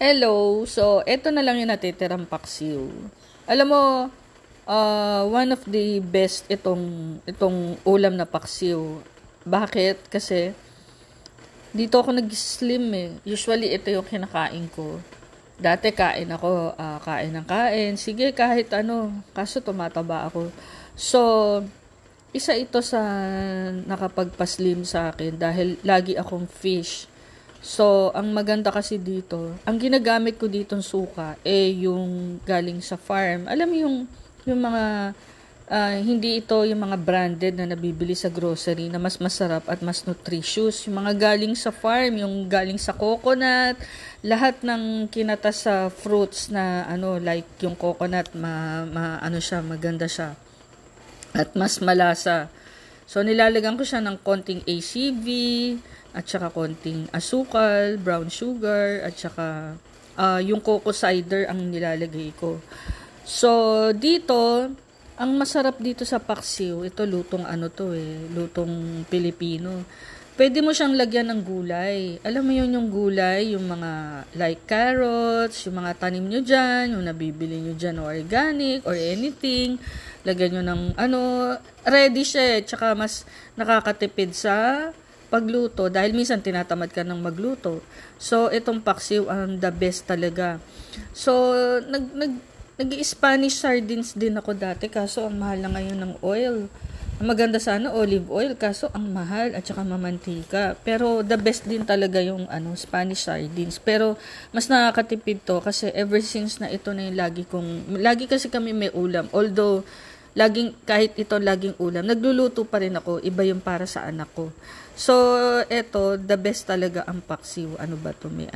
Hello. So, eto na lang yung natitirang paksiw. Alam mo, one of the best itong ulam na paksiw. Bakit? Kasi dito ako nag-slim eh. Usually ito yung kinakain ko. Dati kain ng kain. Sige, kahit ano. Kaso tumataba ako. So, isa ito sa nakapagpaslim sa akin dahil lagi akong fish. So, ang maganda kasi dito, ang ginagamit ko ditong suka yung galing sa farm. Alam mo yung mga hindi ito yung mga branded na nabibili sa grocery na mas masarap at mas nutritious. Yung mga galing sa farm, yung galing sa coconut, lahat ng kinatas sa fruits na like yung coconut, ano siya, maganda siya at mas malasa. So, nilalagyan ko siya ng konting ACV, at saka konting asukal, brown sugar, at saka yung coco cider ang nilalagay ko. So, dito, ang masarap dito sa paksiw, ito lutong lutong Pilipino. Pwede mo siyang lagyan ng gulay. Alam mo yun yung gulay, yung mga like carrots, yung mga tanim nyo dyan, yung nabibili nyo dyan organic or anything. Lagyan nyo ng ready siya tsaka mas nakakatipid sa pagluto dahil minsan tinatamad ka ng magluto. So, itong paksiw ang the best talaga. So, nag-Spanish sardines din ako dati kaso ang mahal na ngayon ng oil. Ang maganda sana olive oil kaso ang mahal at saka mamantika. Pero the best din talaga yung Spanish sardines. Pero mas nakakatipid to kasi ever since na ito na yung lagi kasi kami may ulam. Although kahit ito laging ulam, nagluluto pa rin ako, iba yung para sa anak ko. So, eto, the best talaga ang paksiw. Ano ba to? May